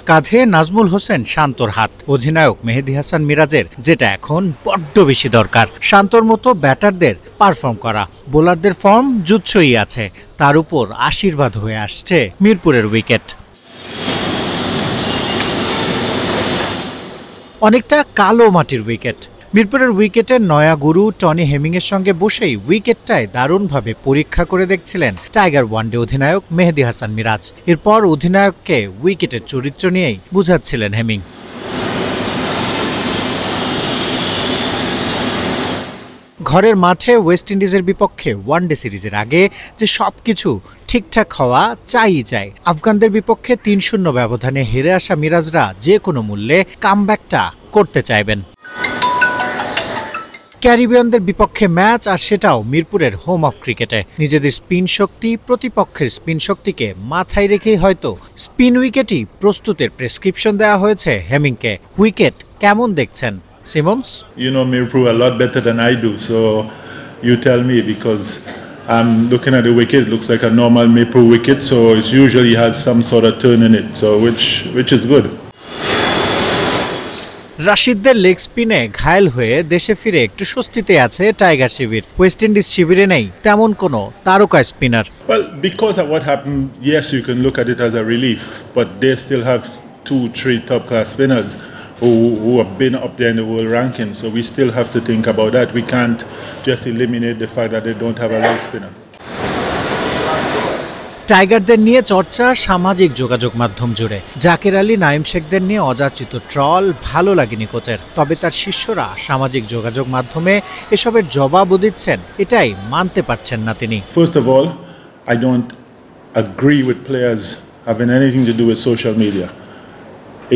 কাঁধে নাজমুল হোসেন শান্তর হাত। অধিনায়ক মেহেদী হাসান মিরাজের যেটা এখন বড্ড বেশি দরকার, শান্তর মতো ব্যাটারদের পারফর্ম করা। বোলারদের ফর্ম জুৎসই আছে, তার উপর আশীর্বাদ হয়ে আসছে মিরপুরের উইকেট। অনেকটা কালো মাটির উইকেট। মিরপুরের উইকেটের নয়া গুরু টনি হেমিংয়ের সঙ্গে বসেই উইকেটটায় দারুণভাবে পরীক্ষা করে দেখছিলেন টাইগার ওয়ানডে অধিনায়ক মেহেদী হাসান মিরাজ। এরপর অধিনায়ককে উইকেটের চরিত্র নিয়েই বুঝাচ্ছিলেন হেমিং। ঘরের মাঠে ওয়েস্ট ইন্ডিজের বিপক্ষে ওয়ানডে সিরিজের আগে যে সবকিছু ঠিকঠাক হওয়া চাই যায়, আফগানদের বিপক্ষে ৩-০ ব্যবধানে হেরে আসা মিরাজরা যে কোনো মূল্যে কামব্যাকটা করতে চাইবেন। ক্যারিবিয়ানদের বিপক্ষে ম্যাচ, আর সেটাও মিরপুরের হোম অফ ক্রিকেটে। নিজেদের স্পিন শক্তি, প্রতিপক্ষের স্পিন শক্তিকে মাথায় রেখেই হয়তো স্পিন উইকেটই প্রস্তুতের প্রেসক্রিপশন দেওয়া হয়েছে হেমিংকে। উইকেট কেমন দেখছেন Simmons? You know Mirpur a lot better than I do, so you tell me, because I'm looking at the wicket. It looks like a normal Mirpur wicket, so it usually has some sort of turn in it, so which is good. রাশিদদের leg স্পিনে ঘায়েল হয়ে দেশে ফিরে একটু স্বস্তিতে আছে tiger শিবির। West Indies শিবিরে নেই তেমন কোনো তারকা spinner. Well, because of what happened, yes, you can look at it as a relief, but they still have 2-3 top-class spinners who have been up there in the world ranking, so we still have to think about that. We can't just eliminate the fact that they don't have a leg spinner. টাইগারদের নিয়ে চর্চা সামাজিক যোগাযোগ মাধ্যম জুড়ে। জাকের আলী, নাইম শেখদের নিয়ে অযাচিত troll ভালো লাগেনি কোচের। তবে তার শিষ্যরা সামাজিক যোগাযোগ মাধ্যমে এসবের জবাবও দিচ্ছেন, এটাই মানতে পারছেন না তিনি। First of all, I don't agree with players having anything to do with social media.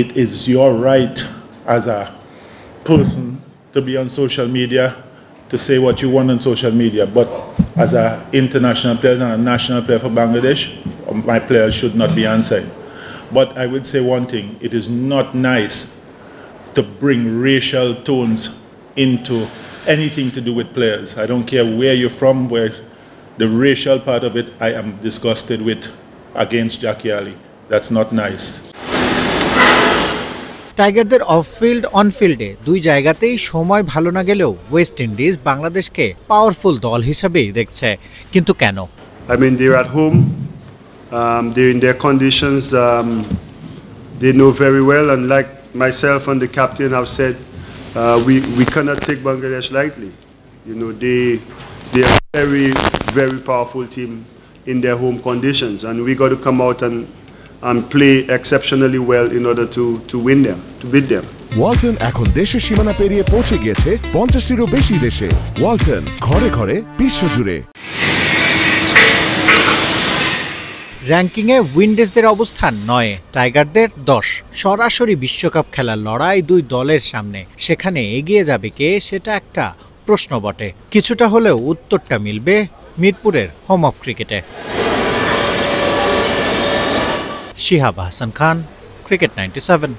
It is your right as a person to be on social media, to say what you want on social media, but as an international player and a national player for Bangladesh, my players should not be answered. But I would say one thing: it is not nice to bring racial tones into anything to do with players. I don't care where you're from, where the racial part of it, I am disgusted with against Jackie Ali. That's not nice. টাইগারদের off field on ফিল্ডে দুই জায়গাতেই সময় ভালো না গেলেও West Indies বাংলাদেশকে powerful দল হিসেবেই দেখছে। কিন্তু কেন? I mean, they're at home, they're in their conditions, they know very well, and like myself and the captain have said, we cannot take Bangladesh lightly. You know, they are a very, very powerful team in their home conditions, and we got to come out and play exceptionally well in order to win them, to beat them. Walton এখন দেশের সীমানা পেরিয়ে পৌঁছে গিয়েছে 50টিরও বেশি দেশে। ওয়ালটন, ঘরে ঘরে বিশ্বজুড়ে। র্যাঙ্কিংয়ে উইন্ডিজদের অবস্থান 9, টাইগারদের 10। সরাসরি বিশ্বকাপ খেলার লড়াই দুই দলের সামনে, সেখানে এগিয়ে যাবে কে সেটা একটা প্রশ্ন বটে। কিছুটা হলেও উত্তরটা মিলবে মিরপুরের হোম অফ ক্রিকেটে। শিহাব হাসান খান, ক্রিকেট 97।